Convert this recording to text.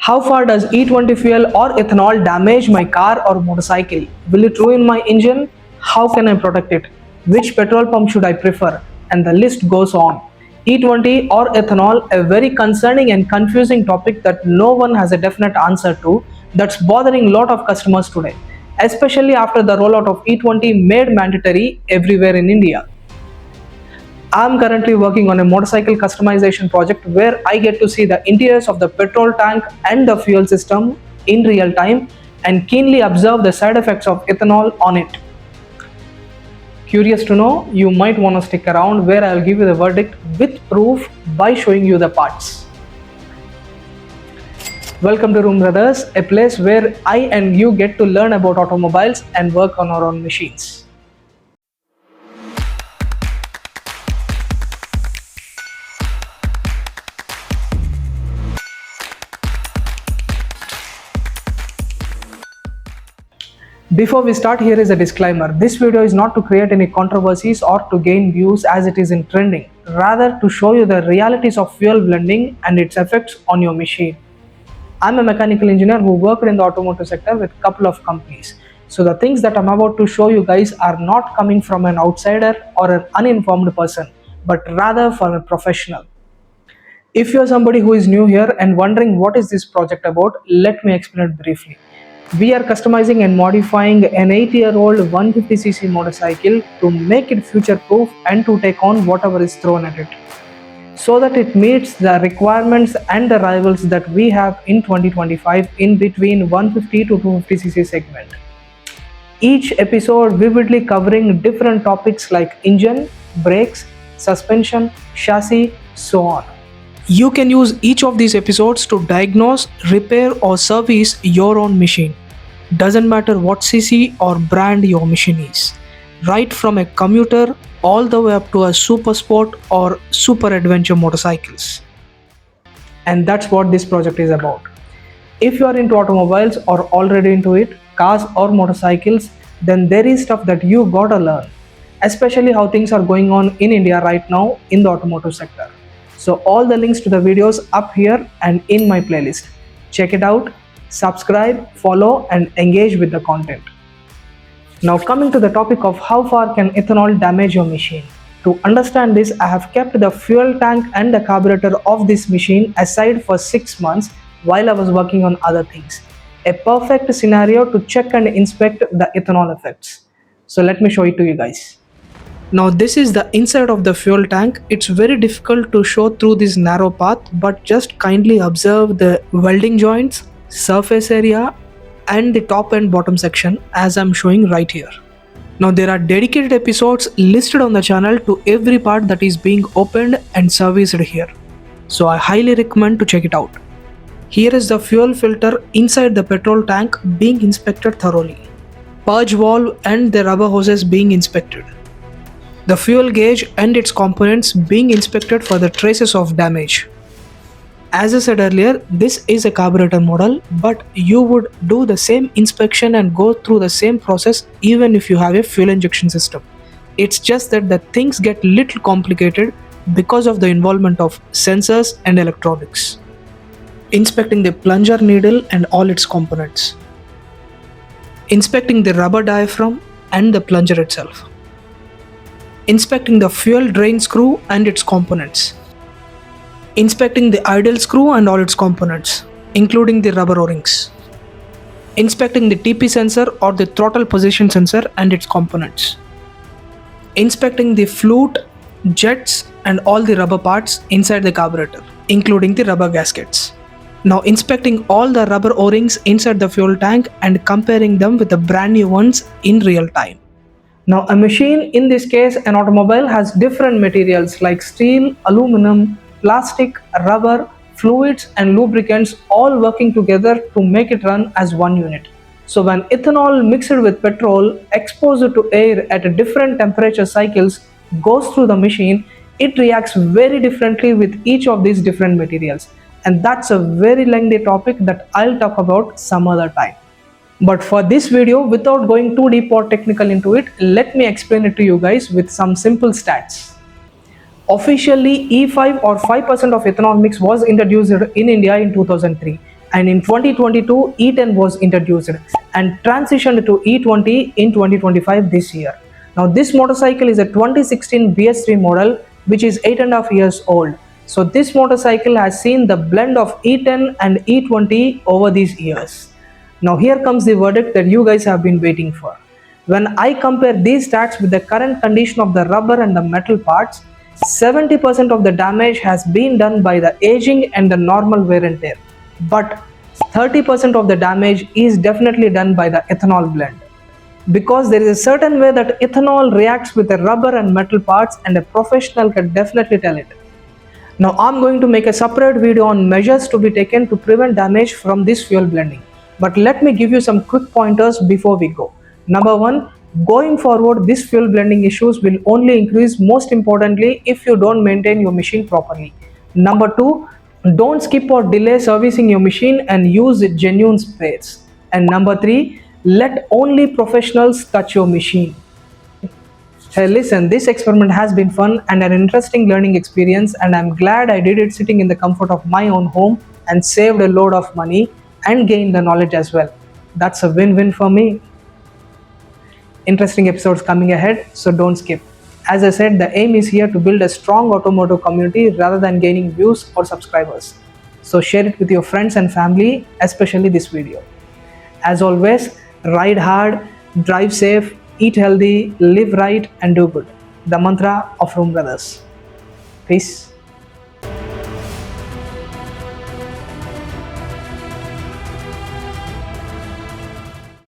How far does E20 fuel or ethanol damage my car or motorcycle? Will it ruin my engine? How can I protect it? Which petrol pump should I prefer? And the list goes on. E20 or ethanol, a very concerning and confusing topic that no one has a definite answer to, that's bothering a lot of customers today, especially after the rollout of E20 made mandatory everywhere in India. I'm currently working on a motorcycle customization project where I get to see the interiors of the petrol tank and the fuel system in real time and keenly observe the side effects of ethanol on it. Curious to know? You might want to stick around where I'll give you the verdict with proof by showing you the parts. Welcome to Room Brothers, a place where I and you get to learn about automobiles and work on our own machines. Before we start, here is a disclaimer. This video is not to create any controversies or to gain views as it is in trending, rather to show you the realities of fuel blending and its effects on your machine. I'm a mechanical engineer who worked in the automotive sector with a couple of companies. So the things that I'm about to show you guys are not coming from an outsider or an uninformed person, but rather from a professional. If you're somebody who is new here and wondering what is this project about, let me explain it briefly. We are customizing and modifying an 8-year-old 150cc motorcycle to make it future-proof and to take on whatever is thrown at it, so that it meets the requirements and the rivals that we have in 2025 in between 150 to 250cc segment. Each episode vividly covering different topics like engine, brakes, suspension, chassis, so on. You can use each of these episodes to diagnose, repair or service your own machine. Doesn't matter what cc or brand your machine is. Right from a commuter all the way up to a super sport or super adventure motorcycles. And that's what this project is about. If you are into automobiles or already into it, cars or motorcycles, then there is stuff that you gotta learn, especially how things are going on in India right now in the automotive sector. So all the links to the videos up here and in my playlist. Check it out, subscribe, follow and engage with the content. Now coming to the topic of how far can ethanol damage your machine. To understand this, I have kept the fuel tank and the carburetor of this machine aside for 6 months while I was working on other things. A perfect scenario to check and inspect the ethanol effects. So let me show it to you guys. Now this is the inside of the fuel tank. It's very difficult to show through this narrow path, but just kindly observe the welding joints, surface area and the top and bottom section as I'm showing right here. Now there are dedicated episodes listed on the channel to every part that is being opened and serviced here. So I highly recommend to check it out. Here is the fuel filter inside the petrol tank being inspected thoroughly. Purge valve and the rubber hoses being inspected. The fuel gauge and its components being inspected for the traces of damage. As I said earlier, this is a carburetor model, but you would do the same inspection and go through the same process even if you have a fuel injection system. It's just that the things get little complicated because of the involvement of sensors and electronics. Inspecting the plunger needle and all its components. Inspecting the rubber diaphragm and the plunger itself. Inspecting the fuel drain screw and its components. Inspecting the idle screw and all its components, including the rubber O-rings. Inspecting the TP sensor or the throttle position sensor and its components. Inspecting the flute, jets and all the rubber parts inside the carburetor, including the rubber gaskets. Now inspecting all the rubber O-rings inside the fuel tank and comparing them with the brand new ones in real time. Now a machine, in this case an automobile, has different materials like steel, aluminum, plastic, rubber, fluids and lubricants all working together to make it run as one unit. So when ethanol mixed with petrol exposed to air at different temperature cycles goes through the machine, it reacts very differently with each of these different materials. And that's a very lengthy topic that I'll talk about some other time. But for this video, without going too deep or technical into it, let me explain it to you guys with some simple stats. Officially, E5 or 5% of ethanol mix was introduced in India in 2003, and in 2022 E10 was introduced and transitioned to E20 in 2025 this year. Now this motorcycle is a 2016 BS3 model which is 8.5 years old. So this motorcycle has seen the blend of E10 and E20 over these years. Now here comes the verdict that you guys have been waiting for. When I compare these stats with the current condition of the rubber and the metal parts, 70% of the damage has been done by the aging and the normal wear and tear. But 30% of the damage is definitely done by the ethanol blend. Because there is a certain way that ethanol reacts with the rubber and metal parts, and a professional can definitely tell it. Now I'm going to make a separate video on measures to be taken to prevent damage from this fuel blending. But let me give you some quick pointers before we go. Number one, going forward, this fuel blending issues will only increase, most importantly, if you don't maintain your machine properly. Number two, don't skip or delay servicing your machine and use genuine spares. And number three, let only professionals touch your machine. Hey, listen, this experiment has been fun and an interesting learning experience, and I'm glad I did it sitting in the comfort of my own home and saved a load of money and gained the knowledge as well. That's a win-win for me. Interesting episodes coming ahead, so don't skip. As I said, the aim is here to build a strong automotive community rather than gaining views or subscribers. So share it with your friends and family, especially this video. As always, ride hard, drive safe, eat healthy, live right, and do good. The mantra of Room Brothers. Peace.